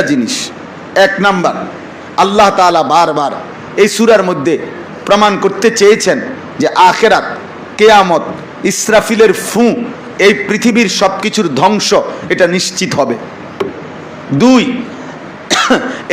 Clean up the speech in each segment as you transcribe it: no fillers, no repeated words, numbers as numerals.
জিনিস। এক নাম্বার, আল্লাহ তাআলা বারবার এই সূরার মধ্যে প্রমাণ করতে চেয়েছেন যে আখিরাত, কিয়ামত, ইসরাফিলের ফু, এই পৃথিবীর সবকিছুর ধ্বংস এটা নিশ্চিত হবে। দুই,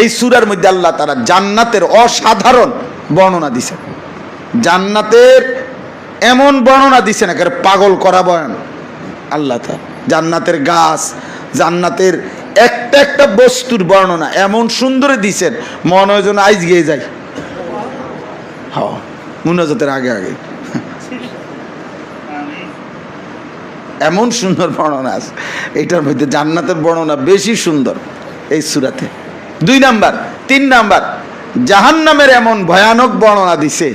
এই সূরার মধ্যে আল্লাহ তাআলা জান্নাতের অসাধারণ বর্ণনা দিয়েছেন। জান্নাতের এমন বর্ণনা দিয়েছেন একেবারে পাগল করা বয়ান। আল্লাহ তাআলা জান্নাতের গাছ, জান্নাতের একটা একটা বস্তুর বর্ণনা এমন সুন্দরে দিয়েছেন, মনে হয় যেন আইজ গিয়ে যায়। হ্যাঁ, মুনাজাতের আগে আগে এমন সুন্দর বর্ণনা আছে এটার মধ্যে। জান্নাতের বর্ণনা বেশি সুন্দর এই সূরাতে। দুই নাম্বার, তিন নাম্বার, জাহান্নামের এমন ভয়ানক বর্ণনা দিছে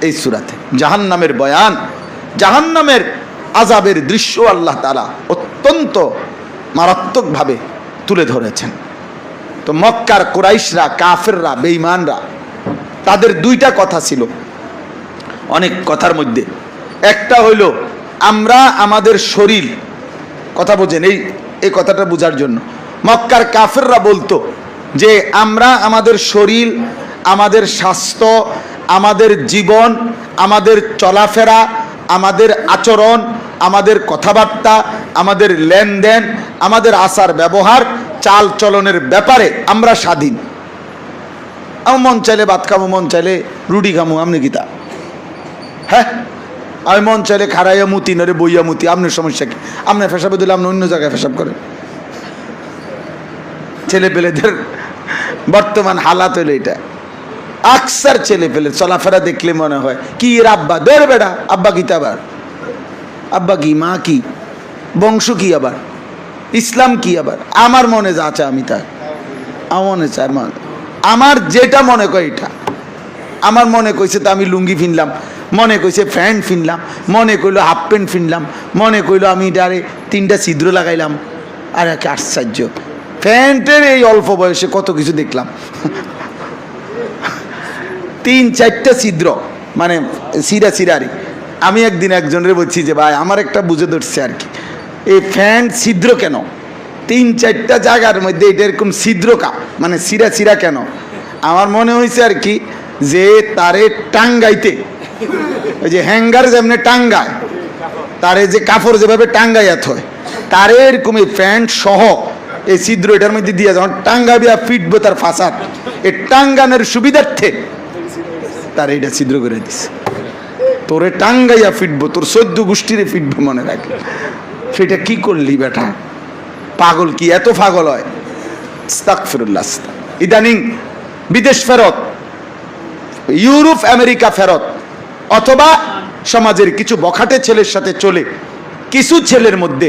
এই সূরাতে। জাহান্নামের বয়ান, জাহান্নামের আযাবের দৃশ্য আল্লাহ তাআলা অত্যন্ত মারাত্মকভাবে তুলে ধরেছেন। তো মক্কার কুরাইশরা, কাফেররা, বেঈমানরা, তাদের দুইটা কথা ছিল অনেক কথার মধ্যে। একটা হইল আমরা আমাদের শরীর, কথা বোঝেন এই কথাটা বোঝার জন্য। মক্কার কাফেররা বলতো যে আমরা আমাদের শরীর, আমাদের স্বাস্থ্য, আমাদের জীবন, আমাদের চলাফেরা, আমাদের আচরণ, আমাদের কথাবার্তা, আমাদের লেনদেন, আমাদের আচার ব্যবহার, চাল চলনের ব্যাপারে আমরা স্বাধীন। আমার মন চাইলে ভাত খামো, মন চাইলে রুটি খামো, আপনি গীতা। হ্যাঁ, আমি মন চাইলে খাড়াইয়া মুতি নরে বইয়া মুতি, আপনার সমস্যা কি? আপনার পেশাবে দিলে আপনি অন্য জায়গায় পেশাব করেন। ছেলে পেলেদের বর্তমান হালাত হইলে এটা। আকসার ছেলে পেলে চলাফেরা দেখলে মনে হয় কি এর আব্বা, ধর বেড়া আব্বা গীতা, আবার আব্বা কি, মা কি, বংশ কি, আবার ইসলাম কি, আবার আমার মনে যা আছে আমি তা আমার মনে চাই, আমার যেটা মনে কয় এটা। আমার মনে কইছে তো আমি লুঙ্গি ফিনলাম, মনে কইছে প্যান্ট ফিনলাম, মনে কইলো হাফ প্যান্ট ফিনলাম, মনে কইলো আমি ডারে 3টা ছিদ্র লাগাইলাম। আর এক আশ্চর্য, প্যান্টের এই অল্প বয়সে কত কিছু দেখলাম। 3-4টা ছিদ্র, মানে সিরারি। আমি একদিন একজনের বলছি যে ভাই আমার একটা বুঝে ধরছে আর কি, এই প্যান্ট ছিদ্র কেন 3-4টা জায়গার মধ্যে, এটা এরকম ছিদ্রকা মানে সিরা কেন? আমার মনে হয়েছে আর কি যে তারে টাঙ্গাইতে, ওই যে হ্যাঙ্গার যেমনি টাঙ্গায়, তারে যে কাপড় যেভাবে টাঙ্গাইয়াত হয়, তারে এরকম এই প্যান্ট সহ এই ছিদ্র এটার মধ্যে দিয়ে যখন টাঙ্গাবিয়া ফিটবো তার ফাঁসার, এই টাঙ্গানোর সুবিধার্থে তার এইটা ছিদ্র করে দিছে। তোরে টাঙ্গাইয়া ফিটবো, তোর 14 গোষ্ঠীরে ফিটবো, মনে রাখি। সেটা কি করলি বেটা? পাগল কি এত পাগল হয়? আস্তাগফিরুল্লাহ। ইদানিং বিদেশ ফেরত, ইউরোপ আমেরিকা ফেরত, অথবা সমাজের কিছু বখাটে ছেলের সাথে চলে, কিছু ছেলের মধ্যে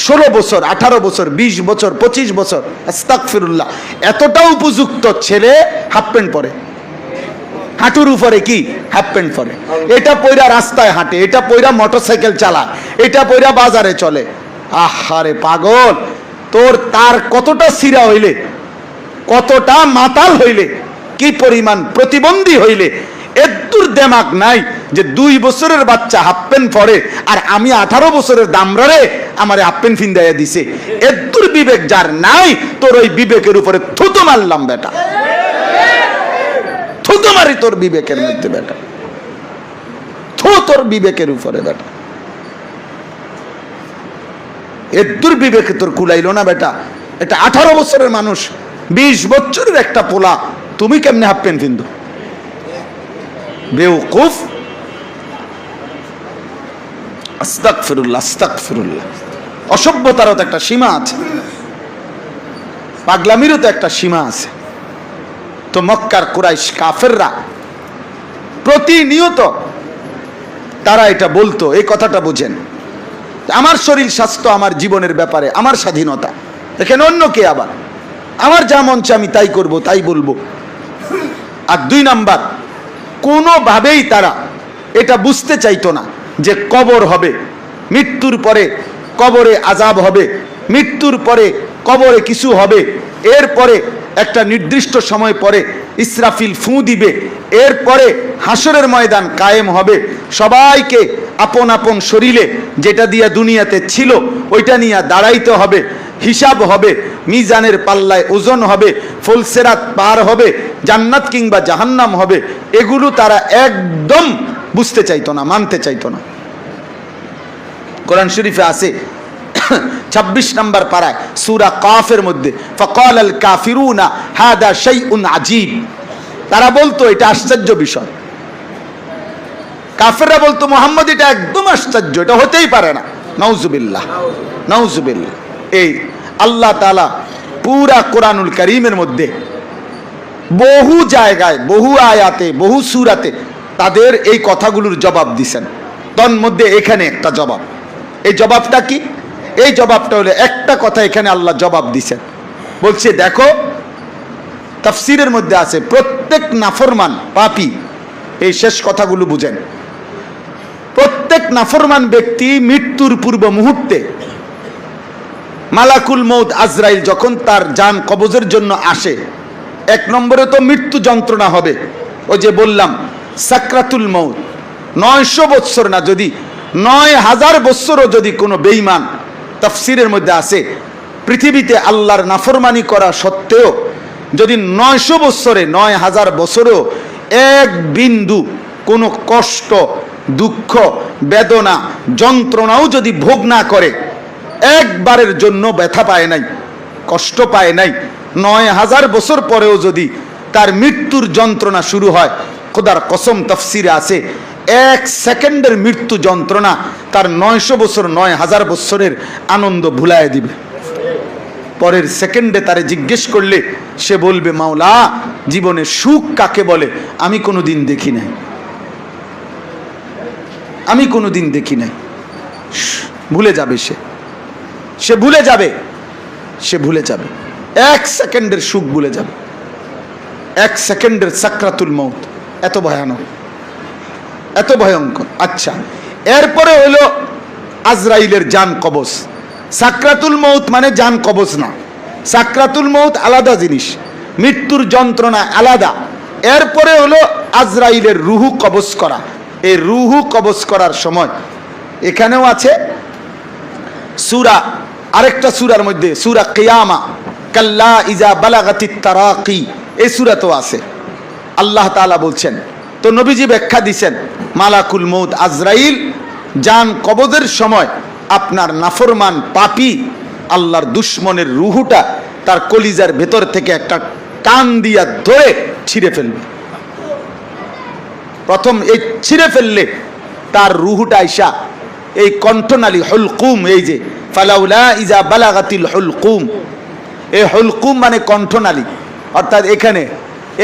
16 বছর, 18 বছর, 20 বছর, 25 বছর, আস্তাগফিরুল্লাহ, এতটা উপযুক্ত ছেলে হাফ প্যান্ট পরে, হাঁটুর উপরে কি হাফ প্যান্ট পরে, এটা পয়রা রাস্তায় হাঁটে, এটা পয়রা মোটরসাইকেল চালায়, এটা পয়রা বাজারে চলে। আহারে পাগল, তার কতটা সিরা হইলে, কতটা মাতাল হইলে, কি পরিমাণ প্রতিবন্ধী হইলে এদ্দুর দেমাগ নাই যে 2 বছরের বাচ্চা হাফ প্যান্ট পরে আর আমি 18 বছরের দামরারে আমার হাফ প্যান্ট ফিন্দাইয়া দিছে। এদ্দুর বিবেক যার নাই, তোর ওই বিবেকের উপরে থুতু মারলাম বেটা, থুতু মারি তোর বিবেকের মধ্যে বেটা, তোর বিবেকের উপরে বেটা। এদ্দুর বিবেকে তোর কুলাইলো না বেটা। এটা 18 বছরের মানুষ, 20 বছরের একটা পোলা, তুমি কেমনে হাফ প্যান্ট ফিন্দো? বেওকুফ। আস্তাগফিরুল্লাহ, আস্তাগফিরুল্লাহ। অসভ্যতারও তো একটা সীমা আছে, পাগলামিরও তো একটা সীমা আছে। তো মক্কার কুরাইশ কাফেররা প্রতিনিয়ত তারা এটা বলতো, এই কথাটা বুঝেন, আমার শরীর স্বাস্থ্য, আমার জীবনের ব্যাপারে আমার স্বাধীনতা, এখানে অন্য কে, আবার আমার যা মন চায় আমি তাই করব, তাই বলবো। আর 2 নাম্বার, কোনোভাবেই তারা এটা বুঝতে চাইতো না যে কবর হবে, মৃত্যুর পরে কবরে আযাব হবে, মৃত্যুর পরে কবরে কিছু হবে, এরপরে একটা নির্দিষ্ট সময় পরে ইসরাফিল ফু দিবে, এরপরে হাসরের ময়দান কায়েম হবে, সবাইকে আপন আপন শরীরে যেটা দিয়া দুনিয়াতে ছিল ওইটা নিয়ে দাঁড়াইতে হবে, হিসাব হবে, মিজানের পাল্লায় ওজন হবে, ফুলসিরাত পার হবে, জান্নাত কিংবা জাহান্নাম হবে, এগুলো তারা একদম বুঝতে চাইতো না, মানতে চাইতো না। কোরআন শরীফে আছে 26 নম্বর পারায় সূরা কাফের মধ্যে, ফাকালাল কাফিরুনা হাদা শাইউন আজীব, তারা বলতো এটা আশ্চর্য বিষয়। কাফেররা বলতো মুহাম্মদ এটা একদম আশ্চর্য, এটা হতেই পারে না। নাউজুবিল্লাহ, নাউজুবিল্লাহ। এই আল্লাহ তাআলা পুরা কোরআনুল কারীমের মধ্যে বহু জায়গায়, বহু আয়াতে, বহু সূরাতে তাদের এই কথাগুলোর জবাব দিছেন। তন মধ্যে এখানে একটা জবাব। এই জবাবটা কি? এই জবাবটা হলো একটা কথা এখানে আল্লাহ জবাব দিছেন, বলছে দেখো তাফসীরের মধ্যে আছে প্রত্যেক নাফরমান পাপী, এই শেষ কথাগুলো বুঝেন, প্রত্যেক নাফরমান ব্যক্তি মৃত্যুর পূর্ব মুহূর্তে মালাকুল মউত আজরাইল যখন তার জান কবজের জন্য আসে, এক নম্বরে তো মৃত্যু যন্ত্রণা হবে, ওই যে বললাম সাকরাতুল মউত। 900 বৎসর না, যদি 9000 বৎসরও যদি কোনো বেঈমান, তাফসীরের মধ্যে আছে পৃথিবীতে আল্লাহর নাফরমানি করা সত্ত্বেও যদি 900 বৎসরে, 9000 বছরেও এক বিন্দু কোনো কষ্ট, দুঃখ, বেদনা, যন্ত্রণাও যদি ভোগ না করে, একবারের জন্য ব্যথা পায় নাই, কষ্ট পায় নাই, 9000 বছর পরেও যদি তার মৃত্যুর যন্ত্রণা শুরু হয়, খোদার কসম তাফসীরে আছে 1 সেকেন্ডের মৃত্যু যন্ত্রণা তার 900 বছর, 9000 বছরের আনন্দ ভুলায় দিবে। পরের সেকেন্ডে তারে জিজ্ঞেস করলে সে বলবে মাওলা জীবনে সুখ কাকে বলে আমি কোনোদিন দেখি নাই, আমি কোনোদিন দেখি নাই। ভুলে যাবে সে ভুলে যাবে, সে ভুলে যাবে, 1 সেকেন্ডের সুখ ভুলে যাবে। 1 সেকেন্ডের সাকরাতুল মউত এত ভয়ানক, এত ভয়ঙ্কর। আচ্ছা, এরপরে হলো আজরাইলের জান কবজ। সাকরাতুল মউত মানে জান কবজ না, সাকরাতুল মউত আলাদা জিনিস, মৃত্যুর যন্ত্রণা আলাদা। এরপরে হলো আজরাইলের রুহু কবজ করা। এই রুহু কবজ করার সময় এখানেও আছে সূরা, আরেকটা সূরার মধ্যে সূরা কিয়ামা, কাল্লা ইজা বালাগাতিত তারাকি, এই সূরাতেও আছে। আল্লাহ তাআলা বলছেন, তো নবীজি ব্যাখ্যা দিছেন মালাকুল মউত আজরাইল জান কবজের সময় আপনার নাফরমান পাপী আল্লাহর দুশ্মনের রুহুটা তার কলিজার ভেতর থেকে একটা কান দিয়া ধরে ছিঁড়ে ফেলবে। প্রথম এই ছিঁড়ে ফেললে তার রুহুটা আইসা এই কণ্ঠনালী হুলকুম, এই যে ফালাউলা ইজা বালাগাতিল হুলকুম, এই হুলকুম মানে কণ্ঠনালী, অর্থাৎ এখানে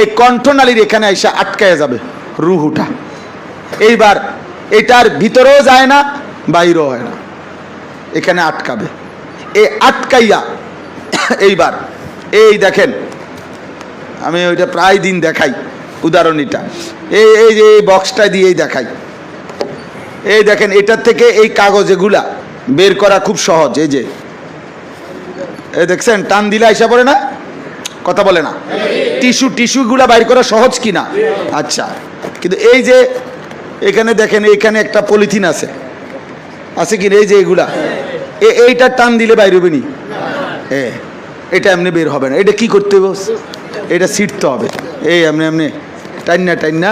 এই কণ্ঠনালীর এখানে আইসা আটকায়া যাবে রুহুটা। এইবার এটার ভিতরেও যায় না, বাইরেও হয় না, এখানে আটকাবে। এই আটকাইয়া এইবার এই দেখেন, আমি ওইটা প্রায় দিন দেখাই উদাহরণ, এটা এই যে এই বক্সটা দিয়েই দেখাই। এই দেখেন, এটার থেকে এই কাগজ এগুলা বের করা খুব সহজ। এই যে এই দেখছেন, টান দিলে আইসা পড়ে না, কথা বলে না। টিস্যুগুলা বাইর করা সহজ কি না? আচ্ছা, কিন্তু এই যে এখানে দেখেন, এখানে একটা পলিথিন আছে, আছে কি? এই যে এগুলা, এইটা টান দিলে বাইর হবে নি, এটা এমনি বের হবে না। এটা কি করতে হবে? এটা ছিঁড়তে হবে। এই এমনি এমনি টাইনা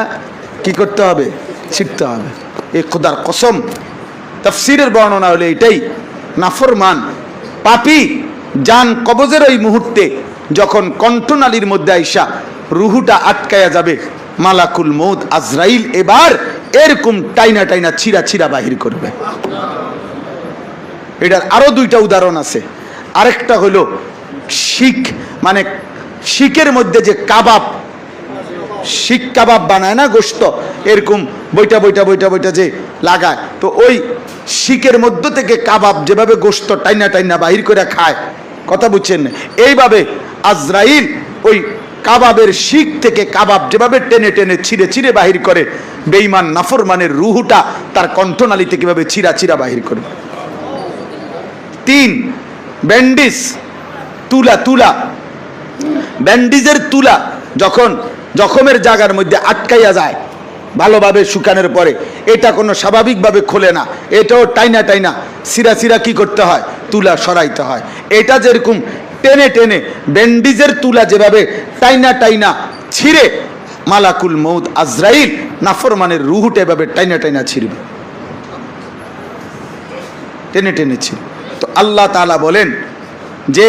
কি করতে হবে? ছিঁড়তে হবে। এই খোদার কসম তাফসীরের বর্ণনা হলে এটাই, নাফরমান পাপী জান কবজের ওই মুহূর্তে যখন কণ্ঠনালীর মধ্যে আইসা রুহুটা আটকায়া যাবে, মালাকুল মউত আজরাইল এবার এরকম টাইনা ছিঁড়া বাহির করবে। এটার আরো 2টা উদাহরণ আছে। আরেকটা হলো শিখ, মানে শিখের মধ্যে যে কাবাব, শিখ কাবাব বানায় না, গোশত এরকম বইটা যে লাগায়, তো ওই শিখের মধ্য থেকে কাবাব যেভাবে গোশত টাইনা বাহির করে খায়, কথা বুঝছেন না? এইভাবে আজরাইল ওই কাবাবের শিখ থেকে কাবাব যেভাবে টেনে ছিঁড়ে বাহির করে, বেঈমান নাফরমানের রুহুটা তার কণ্ঠনালী থেকে কিভাবে ছিঁড়া বাহির করবে। 3 ব্যান্ডিজ, তুলা, ব্যান্ডিজের তুলা যখন জখমের জায়গার মধ্যে আটকাইয়া যায় ভালোভাবে শুকানোর পরে, এটা কোনো স্বাভাবিকভাবে খোলে না, এটাও টাইনা সিরা কি করতে হয়? তুলা সরাইতে হয়। এটা যেরকম টেনে টেনে ব্যান্ডিজের তুলা যেভাবে টাইনা টাইনা ছিঁড়ে মালাকুল মউত আজরাইল নাফরমানের রুহুটা এভাবে টাইনা টাইনা ছিঁড়বে, টেনে টেনে ছিঁড়বে। তো আল্লাহ তাআলা বলেন যে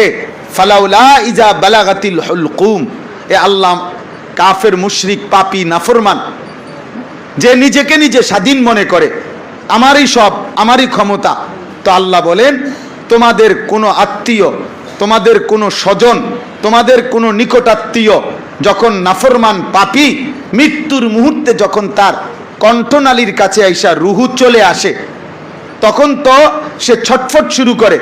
ফালাউলা ইজা বালাগাতিল হুলকুম, এ আল্লাহ কাফের মুশরিক পাপী নাফরমান যে নিজেকে নিজে স্বাধীন মনে করে আমারই সব, আমারই ক্ষমতা, তো আল্লাহ বলেন তোমাদের কোনো আত্মীয়, তোমাদের কোনো স্বজন, তোমাদের কোনো নিকটাত্মীয় যখন নাফরমান পাপী মৃত্যুর মুহূর্তে যখন তার কণ্ঠনালীর কাছে আইসা রুহু চলে আসে, তখন তো সে ছটফট শুরু করে।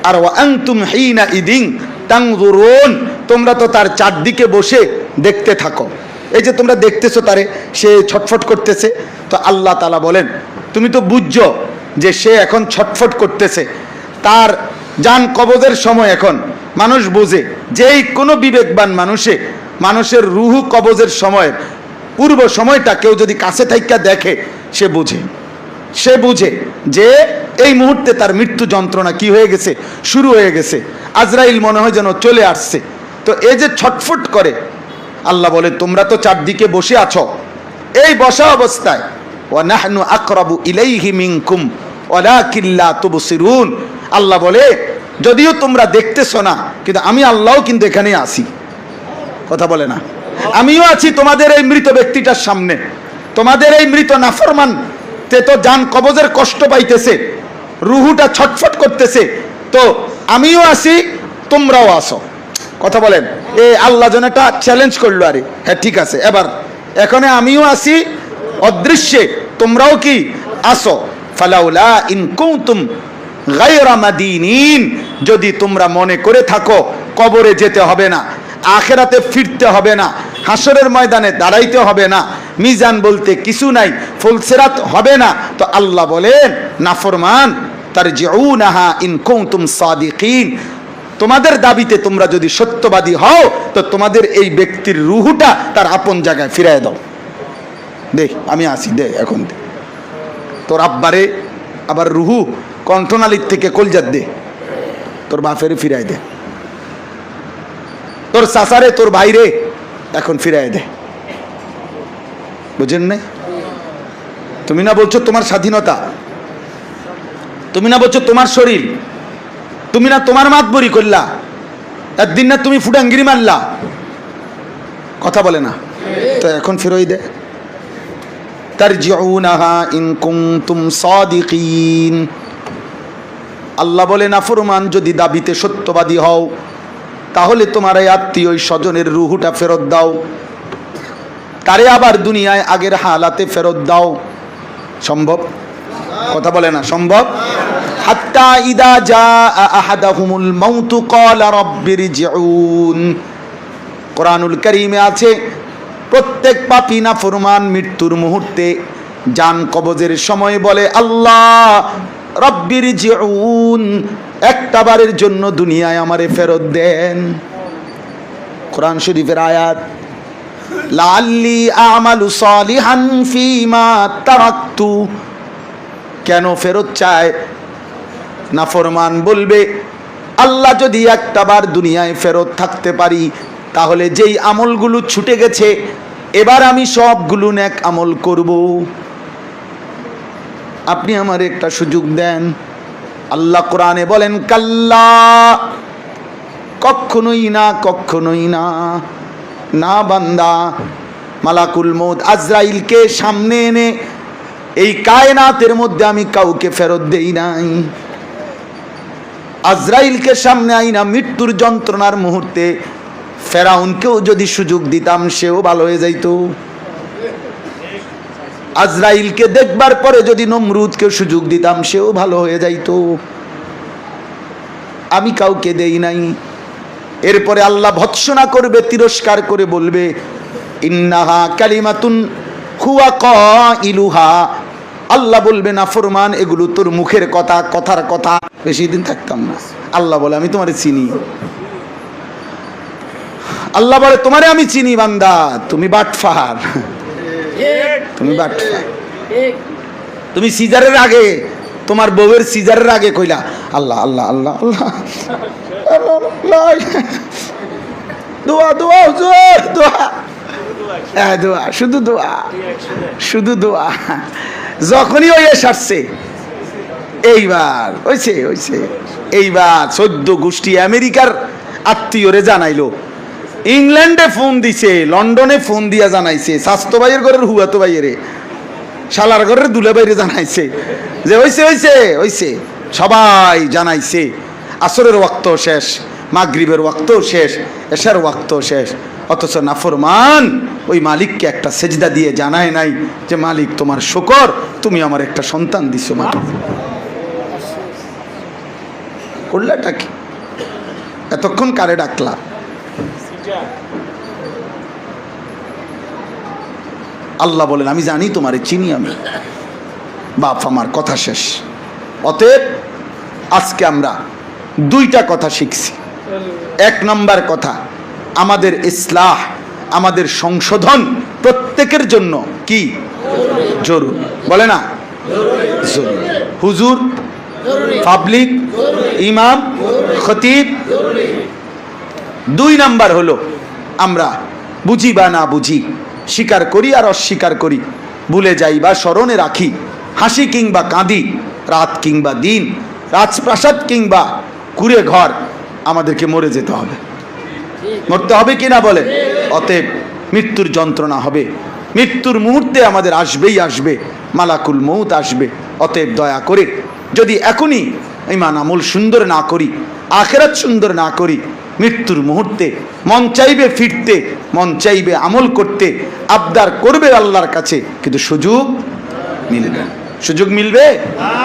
আর ওয়ান্তুম হিনা ইদিন তানজুরুন, তোমরা তো তার চারদিকে বসে দেখতে থাকো। এই যে তোমরা দেখতেছো তারে, সে ছটফট করতেছে, তো আল্লাহ তাআলা বলেন তুমি তো বুঝছো যে সে এখন ছটফট করতেছে, তার জান কবজের সময় এখন মানুষ বোঝে, যেই কোনো বিবেকবান মানুষের রুহু কবজের সময় পূর্ব সময়টা কেউ যদি কাছে থাইকা দেখে সে বুঝে যে এই মুহূর্তে তার মৃত্যু যন্ত্রণা কি হয়ে গেছে, শুরু হয়ে গেছে, আজরাইল মনে হয় যেন চলে আসছে। তো এই যে ছটফট করে, আল্লাহ বলে তোমরা তো চারদিকে বসে আছো, এই বসা অবস্থায় ওয়া নাহনু আকরাবু ইলাইহি মিনকুম ওয়ালাকিন লা তুবসিরুন, আল্লাহ বলে যদিও তোমরা দেখতেছো না, কিন্তু আমি আল্লাহও কিন্তু এখানেই আছি। কথা বলে না, আমিও আছি তোমাদের এই মৃত ব্যক্তিটার সামনে, তোমাদের এই মৃত নাফরমান তে তো জান কবজের কষ্ট পাইতেছে, রুহুটা ছটফট করতেছে, তো আমিও আছি তোমরাও আসো। কথা বলেন, এ আল্লাহ যেন একটা চ্যালেঞ্জ করলো, আরে হ্যাঁ ঠিক আছে, এবার এখানে আমিও আছি অদৃশ্যে, তোমরাও কি আসো। ফালাউলা ইন কুনতুম গায়রা মাদিনিন, যদি তোমরা মনে করে থাকো কবরে যেতে হবে না, আখেরাতে ফিরতে হবে না, হাসরের ময়দানে দাঁড়াইতে হবে না, মিজান বলতে কিছু নাই, ফুলসিরাত হবে না, তো আল্লাহ বলেন নাফরমান তারজিউনাহা ইন কুনতুম সাদিকিন, তোমাদের দাবিতে তোমরা যদি সত্যবাদী হও তো তোমাদের এই ব্যক্তির রুহুটা তার আপন জায়গায় ফিরায় দাও। দে আমি আসি, দে এখন দে তোর আব্বারে, আবার রুহু কণ্ঠনালীর থেকে কলজাত দে, তোর বাপেরে ফিরায় দে, তোর চাচারে, তোর ভাইরে এখন ফিরায় দে। বুঝেন নাই? তুমি না বলছো তোমার স্বাধীনতা, তুমি না বলছো তোমার শরীর, তুমি না তোমার মাতবরি করলা, একদিন না তুমি ফুটাঙ্গিরি মারলা, কথা বলে না, তো এখন ফিরোই দে। তারজিউনাহা ইন কুনতুম সাদিকিন, আল্লাহ বলে নাফরমান যদি দাবিতে সত্যবাদী হও তাহলে তোমার এই আত্মীয় স্বজনের রুহুটা ফেরত দাও, তারে আবার দুনিয়ায় আগের হালাতে ফেরত দাও। সম্ভব? কথা বলে না, সম্ভব? হাত্তা ইদা জাআ আহাদাহুমুল মাউতু ক্বালা রাব্বিরজিউন, কোরআনুল কারীমে আছে প্রত্যেক পাপী নাফরমান মৃত্যুর মুহূর্তে জান কবজের সময় বলে আল্লাহ রাব্বিরজিউন, একটা বারের জন্য দুনিয়ায় আমারে ফেরত দেন। কোরআন শরীফের আয়াত, লাআল্লি আমালু সালিহান ফীমা তারাকতু, কেন ফেরত চায়? নাফরমান বলবে আল্লাহ যদি একটা বার দুনিয়ায় ফেরত থাকতে পারি তাহলে যেই আমলগুলো ছুটে গেছে এবার আমি সবগুলো নেক আমল করব, আপনি আমার একটা সুযোগ দেন। আল্লাহ কোরআনে বলেন কাল্লা, কখনোই না, কখনোই না, না বান্দা, মালাকুল মউত আজরাইলকে সামনে এনে এই কায়নাতের মধ্যে আমি কাউকে ফেরত দেই নাই। আজরাইলকে সামনে আইনা মৃত্যুর যন্ত্রণার মুহূর্তে ফেরাউনকেও যদি সুযোগ দিতাম সেও ভালো হয়ে যাইত। আজরাইলকে দেখবার পরে যদি নমরুদকে সুযোগ দিতাম সেও ভালো হয়ে যাইত, আমি কাউকে দেই নাই। এরপরে আল্লাহ ভৎসনা করবে, তিরস্কার করে বলবে ইন্নাহা কালিমাতুন হুয়া কাইলুহা, আল্লাহ বলবে না ফরমান এগুলো তোর মুখের কথা, কথার কথা, বেশি দিন থাকতাম না। আল্লাহ বলে আমি তোমারে চিনি, আল্লাহ বলে তোমারে আমি চিনি বান্দা, তুমি বাটফার, তুমি বাটফার, তুমি সিজারের আগে, তোমার বউয়ের সিজারের আগে কইলা আল্লাহ আল্লাহ আল্লাহ আল্লাহ লয় দোয়া দোয়া হুজুর দোয়া, হ্যাঁ দোয়া, শুধু দোয়া, শুধু দোয়া। যখনই ওই সারছে এইবার হইছে হইছে, এইবার 14 গোষ্ঠী আমেরিকার আত্মীয়রে জানাইলো, ইংল্যান্ডে ফোন দিছে, লন্ডনে ফোন দিয়া জানাইছে, স্বাস্থ্য ভাইয়ের ঘরের হুয়াতো ভাইয়েরে, শালার ঘরের দুলে বাইরে জানাইছে যে হইছে হইছে হইছে, সবাই জানাইছে। আসরের ওয়াক্ত শেষ, মাগরিবের ওয়াক্ত শেষ, এশার ওয়াক্ত শেষ, অথচ নাফরমান ওই মালিককে একটা সেজদা দিয়ে জানায় নাই যে মালিক তোমার শুকর, তুমি আমার একটা সন্তান দিছো। মালিক করলাটা কি? এতক্ষণ কারে ডাকলা? আল্লাহ বলেন আমি জানি তোমারে চিনি আমি, বাপ আমার, কথা শেষ। অতএব আজকে আমরা 2টা কথা শিখছি। 1 নম্বর কথা, আমাদের ইসলাহ, আমাদের সংশোধন প্রত্যেকের জন্য কি জরুরি, বলে না জরুরি। হুজুর, পাবলিক, ইমাম, খতিব। 2 নাম্বার হলো আমরা বুঝি বা না বুঝি, স্বীকার করি আর অস্বীকার করি, ভুলে যাই বা স্মরণে রাখি, হাসি কিংবা কাঁদি, রাত কিংবা দিন, রাজপ্রাসাদ কিংবা কুড়ে ঘর, আমাদেরকে মরে যেতে হবে। মরতে হবে কিনা বলে? অতএব মৃত্যুর যন্ত্রণা হবে, মৃত্যুর মুহূর্তে আমাদের আসবেই আসবে, মালাকুল মউত আসবে। অতএব দয়া করে যদি এখনই ঈমান আমল সুন্দর না করি, আখিরাত সুন্দর না করি, মৃত্যুর মুহূর্তে মন চাইবে ফিরতে, মন চাইবে আমল করতে, আবদার করবে আল্লাহর কাছে, কিন্তু সুযোগ মিলবে। সুযোগ মিলবে?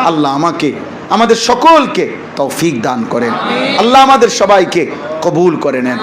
আল্লাহ আমাকে, আমাদের সকলকে তৌফিক দান করেন, আল্লাহ আমাদের সবাইকে কবুল করে নেন।